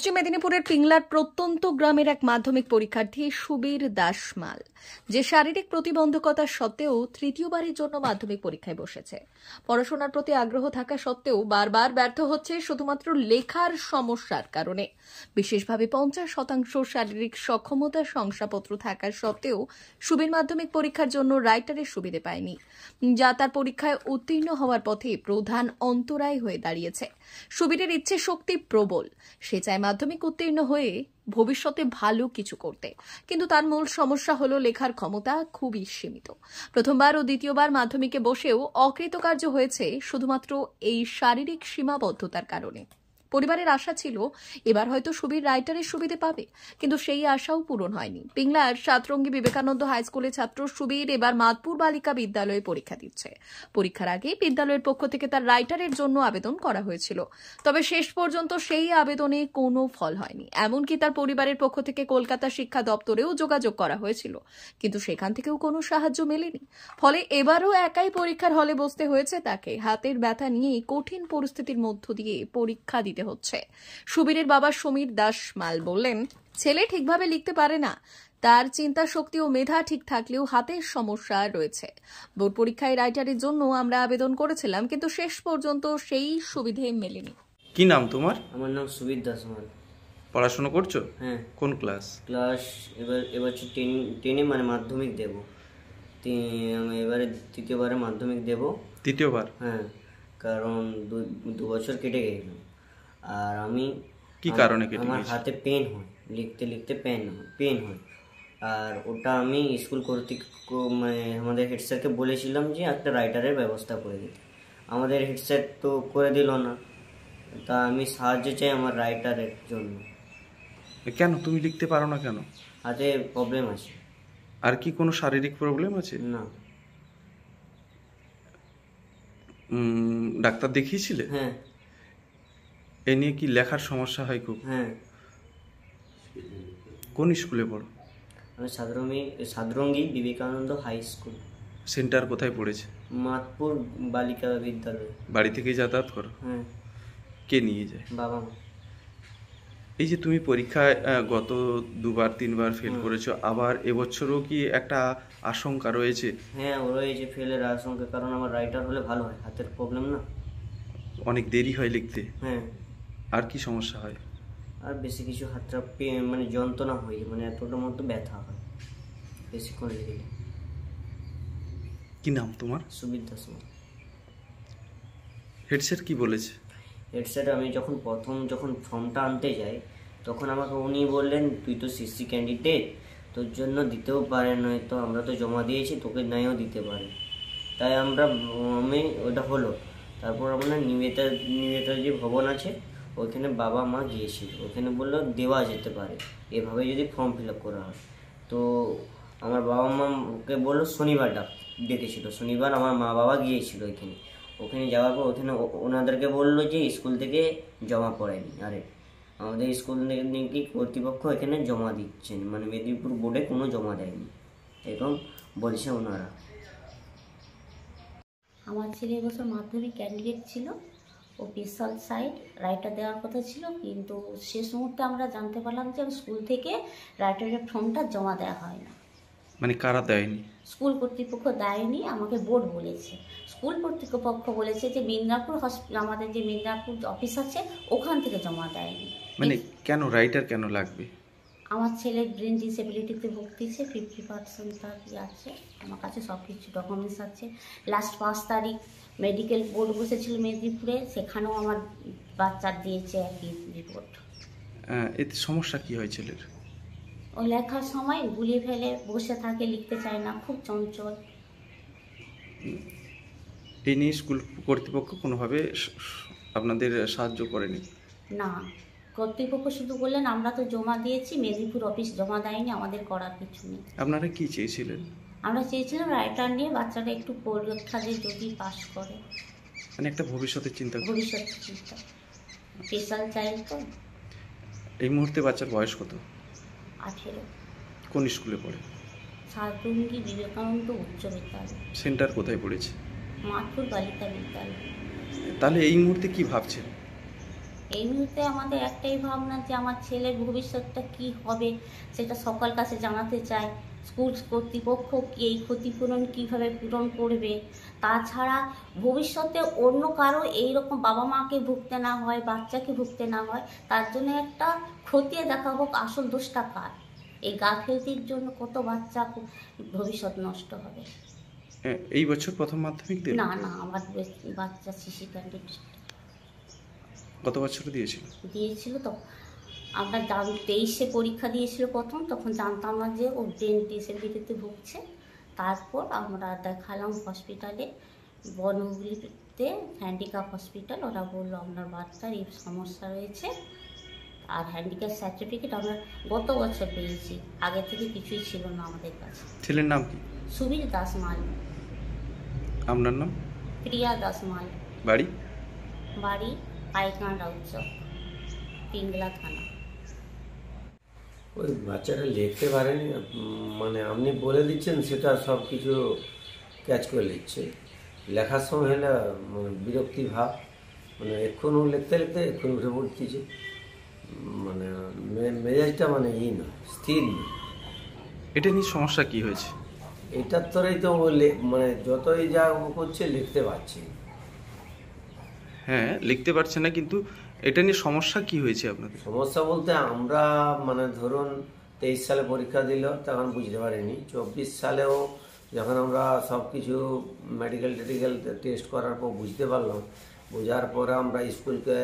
পশ্চিম মেদিনীপুরের পিংলার প্রত্যন্ত গ্রামের এক মাধ্যমিক পরীক্ষার্থী সুবীর দাসমাল, যে শারীরিক প্রতিবন্ধকতা সত্ত্বেও তৃতীয়বারের জন্য মাধ্যমিক পরীক্ষায় বসেছে। পড়াশোনার প্রতি আগ্রহ থাকা সত্ত্বেও বারবার ব্যর্থ হচ্ছে শুধুমাত্র লেখার সমস্যার কারণে। বিশেষভাবে 50% শারীরিক সক্ষমতার শংসাপত্র থাকার সত্ত্বেও সুবীর মাধ্যমিক পরীক্ষার জন্য রাইটারের সুবিধে পায়নি, যা তার পরীক্ষায় উত্তীর্ণ হওয়ার পথে প্রধান অন্তরায় হয়ে দাঁড়িয়েছে। সুবীরের ইচ্ছে শক্তি প্রবল, সে চায় মাধ্যমিক উত্তীর্ণ হয়ে ভবিষ্যতে ভালো কিছু করতে, কিন্তু তার মূল সমস্যা হলো লেখার ক্ষমতা খুবই সীমিত। প্রথমবার ও দ্বিতীয়বার মাধ্যমিকে বসেও অকৃতকার্য হয়েছে শুধুমাত্র এই শারীরিক সীমাবদ্ধতার কারণে। পরিবারের আশা ছিল এবার হয়তো সুবীর রাইটারের সুবিধে পাবে, কিন্তু সেই আশাও পূরণ হয়নি। পিংলার সাতরঙ্গী বিবেকানন্দ হাই স্কুলের ছাত্র সুবীর এবার মাদপুর বালিকা বিদ্যালয়ে পরীক্ষা দিচ্ছে। পরীক্ষার আগে বিদ্যালয়ের পক্ষ থেকে তার রাইটারের জন্য আবেদন করা হয়েছিল, তবে শেষ পর্যন্ত সেই আবেদনে কোনো ফল হয়নি। এমনকি তার পরিবারের পক্ষ থেকে কলকাতা শিক্ষা দপ্তরেও যোগাযোগ করা হয়েছিল, কিন্তু সেখান থেকেও কোনো সাহায্য মেলেনি। ফলে এবারও একাই পরীক্ষার হলে বসতে হয়েছে তাকে। হাতের ব্যথা নিয়ে কঠিন পরিস্থিতির মধ্য দিয়ে পরীক্ষা দিতে হচ্ছে। সুবীরের বাবা সমীর দাসমাল বললেন, ছেলে ঠিকভাবে লিখতে পারে না, তার চিন্তা শক্তি ও মেধা ঠিক থাকলেও হাতের সমস্যা রয়েছে। বোর্ড পরীক্ষায় রাইটারের জন্য আমরা আবেদন করেছিলাম, কিন্তু শেষ পর্যন্ত সেই সুবিধে মেলেনি। কি নাম তোমার? আমার নাম সুবীর দাসমাল। পড়াশোনা করছো? হ্যাঁ। কোন ক্লাস? এবছর 10 মানে মাধ্যমিক দেব। আমি এবারে তৃতীয়বারে মাধ্যমিক দেব। তৃতীয়বার? হ্যাঁ, কারণ 2 বছর কেটে গেছিল। আর আমি কি কারণে কেটে আমার গেছে? হাতে পেন হয়, লিখতে লিখতে পেন হয়। আর ওটা আমি স্কুল কর্তৃক মানে আমাদের হেড স্যারকে বলেছিলাম যে একটা রাইটারের ব্যবস্থা করে দিতে। আমাদের হেড স্যার তো করে দিল না, তা আমি সাহায্য চাই আমার রাইটারের জন্য। কেন তুমি লিখতে পারো না কেন? হাতে প্রবলেম আছে। আর কি কোনো শারীরিক প্রবলেম আছে? না। ডাক্তার দেখিয়েছিলে? হ্যাঁ। এ নিয়ে কি লেখার সমস্যা হয় খুব? হ্যাঁ। কোন স্কুলে পড়ো? আমি সাতরঙ্গী বিবেকানন্দ হাই স্কুল। সেন্টার কোথায় পড়েছে? মাদপুর বালিকা বিদ্যালয়। বাড়ি থেকেই যাতায়াত করো? হ্যাঁ। কে নিয়ে যায়? বাবা মা। এই যে তুমি পরীক্ষায় গত 2-3বার ফেল করেছো, আবার এবছরও কি একটা আশঙ্কা রয়েছে? হ্যাঁ, রয়েছে ফেলের আশঙ্কা, কারণ আমার রাইটার হলে ভালো হয়, হাতের প্রবলেম না। অনেক দেরি হয় লিখতে? হ্যাঁ। আর কি সমস্যা হয়? আর বেশি কিছু হাতটা মানে যন্ত্রণা হয়, মানে এতটার মতো ব্যথা হয় বেশিক্ষণ লিখলে। কি নাম তোমার? সুবীর দাসমাল। হেড স্যার কি বলেছে? হেড স্যার আমি যখন ফর্মটা আনতে যাই, তখন আমাকে উনি বললেন, তুই তো সিসি ক্যান্ডিডেট, তোর জন্য দিতেও পারে, নয়তো আমরা তো জমা দিয়েছি, তোকে নাইও দিতে পারে। তাই আমি ওটা হলো। তারপর আমরা নিবেতা যে ভবন আছে, ওইখানে বাবা মা গিয়েছিল, ওখানে বললো দেওয়া যেতে পারে এভাবে যদি ফর্ম ফিল আপ করা হয়। তো আমার বাবা মাকে বললো শনিবার ডেকেছিল, শনিবার আমার মা বাবা গিয়েছিল ওখানে যাওয়ার পর ওখানে ওনাদেরকে বললো যে স্কুল থেকে জমা পড়েনি। আরে আমাদের স্কুল থেকে নাকি কর্তৃপক্ষ এখানে জমা দিচ্ছেন, মানে মেদিনীপুর বোর্ডে কোনো জমা দেয়নি, এরকম বলছে ওনারা। আমার ছেলে এবছর মাধ্যমিক ক্যান্ডিডেট ছিল, ও বিশাল সাইড রাইটার দেওয়ার কথা ছিল, কিন্তু শেষ মুহূর্তে আমরা জানতে পারলাম যে স্কুল থেকে রাইটারের ফর্মটা জমা দেওয়া হয় না। মানে কারা দেয়নি? স্কুল কর্তৃপক্ষ দেয়নি, আমাকে বোর্ড বলেছে। স্কুল কর্তৃপক্ষ বলেছে যে মিদনাপুর আমাদের যে মিদনাপুর অফিস আছে ওখান থেকে জমা দেয়নি। মানে কেন রাইটার কেন লাগবে? আমার ছেলের ব্রেন ডিসেবিলিটিতে ভুগতেছে, 50% তার আছে। আমার কাছে সব কিছু ডকুমেন্টস আছে। লাস্ট 5 তারিখ মেডিকেল বোর্ড বসেছিল মেদিনীপুরে, সেখানেও আমার বাচ্চার দিয়েছে একই রিপোর্ট। এতে সমস্যা কি হয় ছেলের? ওই লেখার সময় গুলিয়ে ফেলে, বসে থাকে, লিখতে চায় না, খুব চঞ্চল। এই নিয়ে স্কুল কর্তৃপক্ষ কোনোভাবে আপনাদের সাহায্য করেনি? না, কর্তৃপক্ষ শুধু বললেন আমরা তো জমা দিয়েছি, মেদিনীপুর অফিস জমা দেয়নি, আমাদের করার কিছু নেই। আপনারা কি চেয়েছিলেন? আমরা চেয়েছিলাম রাইটার নিয়ে বাচ্চাটা একটু পরীক্ষা দিয়ে যদি পাস করে, মানে একটা ভবিষ্যতের চিন্তা। স্পেশাল চাইল্ড তো। এই মুহূর্তে বাচ্চার বয়স কত? 18। কোন স্কুলে পড়ে? সাতরঙ্গী বিবেকানন্দ উচ্চ বিদ্যালয়। সেন্টার কোথায় পড়েছে? মাদপুর বালিকা বিদ্যালয়। তাহলে এই মুহূর্তে কি ভাবছেন? এই মুহূর্তে আমাদের একটাই ভাবনা যে আমার ছেলের ভবিষ্যৎটা কি হবে সেটা সকল কাছে জানাতে চাই। স্কুল কর্তৃপক্ষ কি এই ক্ষতিপূরণ কিভাবে পূরণ করবে, তাছাড়া ভবিষ্যতে অন্য কারো এইরকম বাবা মাকে ভুগতে না হয়, বাচ্চাকে ভুগতে না হয়, তার জন্য একটা খতিয়ে দেখা হোক আসল দোষটা কার। এই গাফিলতির জন্য কত বাচ্চা ভবিষ্যৎ নষ্ট হবে। এই বছর প্রথম মাধ্যমিক দিল? না না, আমার বাচ্চা সিসি ক্যান্ডিডেট গত বছর দিয়েছিল। তো আমরা 23-এ পরীক্ষা দিয়েছিল প্রথম, তখন জানতাম না যে ও ব্রেন ডিসেবিলিটিতে ভুগছে। তারপর আমরা দেখালাম হসপিটালে, বনহুগলিতে হ্যান্ডিক্যাপ হসপিটাল। ওরা বললো আপনার বাচ্চার এই সমস্যা রয়েছে, আর হ্যান্ডিক্যাপ সার্টিফিকেট আমরা গত বছর পেয়েছি, আগে থেকে কিছুই ছিল না আমাদের কাছে। ছেলের নাম কি? সুবীর দাসমাল। আপনার নাম? প্রিয়া দাসমাল। বাড়ি? বাড়ি পাইকান্ডা উৎসব, পিংলা থানা। ওই বাচ্চাটা লিখতে পারেনি, মানে আপনি বলে দিচ্ছেন সেটা সব কিছু ক্যাচ করে নিচ্ছে। লেখার সময় হলে বিরক্তি ভাব, মানে এক্ষুনি লিখতে লিখতে এক্ষুনি উঠে পড়তেছে, মানে মেজাজটা মানে নয়, স্থির নয়। এটা নিয়ে সমস্যা কি হয়েছে? এটার তরেই তো মানে যতই যা করছে লিখতে পারছি। হ্যাঁ, লিখতে পারছে না, কিন্তু এটা নিয়ে সমস্যা কি হয়েছে আপনাদের? সমস্যা বলতে আমরা মানে ধরুন 23 সালে পরীক্ষা দিল, তখন বুঝতে পারিনি। 24 সালেও যখন আমরা সব কিছু মেডিকেল টেস্ট করার পর বুঝতে পারলাম, বোঝার পরে আমরা স্কুলকে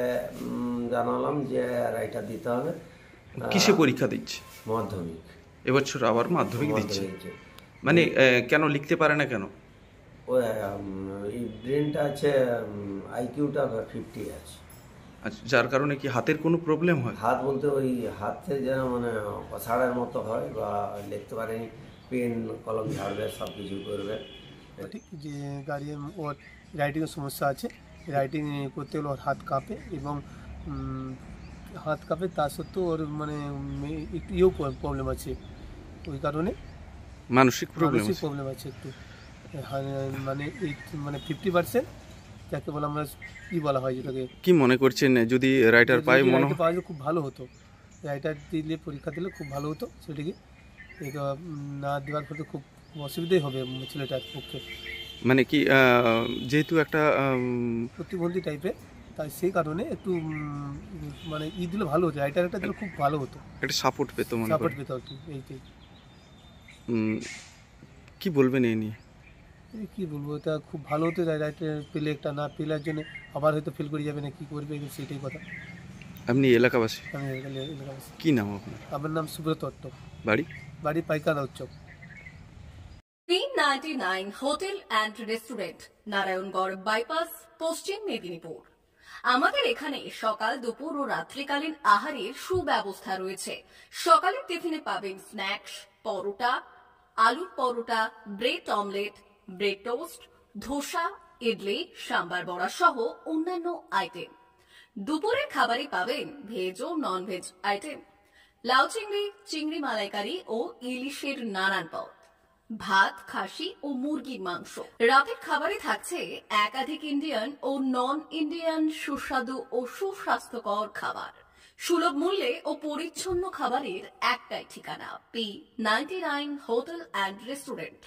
জানালাম যে রাইটার দিতে হবে। কিসে পরীক্ষা দিচ্ছে? মাধ্যমিক। এবছর আবার মাধ্যমিক দিচ্ছে? মানে কেন লিখতে পারে না কেন? ওই ব্রেনটা আছে, আইকিউটা 50 আছে। আচ্ছা, যার কারণে কি হাতের কোনো প্রবলেম হয়? হাত বলতে ওই হাতে যেন মানে অসাড়ের মতো হয়, বা লিখতে পারেনি, পেন কলম ঝাড়বে, সব কিছু করবে। ঠিক যে গাড়ির ওর রাইটিংয়ের সমস্যা আছে, রাইটিং করতে গেলে ওর হাত কাঁপে, এবং হাত কাঁপে, তা সত্ত্বেও ওর মানে একটু প্রবলেম আছে, ওই কারণে মানসিক প্রবলেম আছে একটু, মানে 50%, যাকে বলে আমরা বলা হয়, যেটাকে কি মনে করছেন যদি রাইটার পাই? মনে হয় পাওয়া খুব ভালো হতো, রাইটার দিলে পরীক্ষা দিলে খুব ভালো হতো। সেটাকে এটা না দেওয়ার ফলে খুব অসুবিধাই হবে ছেলেটার পক্ষে, মানে কি যেহেতু একটা প্রতিবন্ধী টাইপের, তাই সেই কারণে একটু মানে দিলে ভালো হতো, রাইটার একটা দিলে খুব ভালো হতো, একটা সাপোর্ট পেত, সাপোর্ট পেত আর কি। এইটাই। কি বলবেন এই নিয়ে? কি বলবো, এটা খুব ভালো হতো, রাইটার পেলে, একটা না পেলার জন্য আবার হয়তো ফেল করে যাবে না, কি করবে, সেটাই কথা। আপনি এলাকাবাসী? আমি এলাকাবাসী। কি নাম আপনার? আমার নাম সুব্রত অট্ট। বাড়ি পাইকানা উৎসব। 399 hotel and restaurant, Narayangarh bypass, পশ্চিম মেদিনীপুর। আমাদের এখানে সকাল, দুপুর ও রাত্রিকালীন আহারের সুব্যবস্থা রয়েছে। সকালের টিফিনে পাবেন স্ন্যাক্স, পরোটা, আলুর paratha, bread omelette, bread toast, dosa, idli, sambar বড়া সহ অন্যান্য আইটেম। দুপুরের খাবারে পাবেন ভেজ ও নন ভেজ আইটেম, লাউ চিংড়ি, চিংড়ি মালাইকারি ও ইলিশের নানান পদ, ভাত, খাসি ও মুরগির মাংস। রাতের খাবারে থাকছে একাধিক ইন্ডিয়ান ও নন ইন্ডিয়ান সুস্বাদু ও সুস্বাস্থ্যকর খাবার। সুলভ মূল্যে ও পরিচ্ছন্ন খাবারের একটাই ঠিকানা, P99 hotel and restaurant,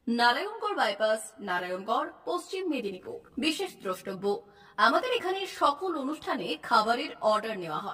Narayangarh bypass, Narayangarh, পশ্চিম মেদিনীপুর। বিশেষ দ্রষ্টব্য, আমাদের এখানে সকল অনুষ্ঠানে খাবারের অর্ডার নেওয়া হয়।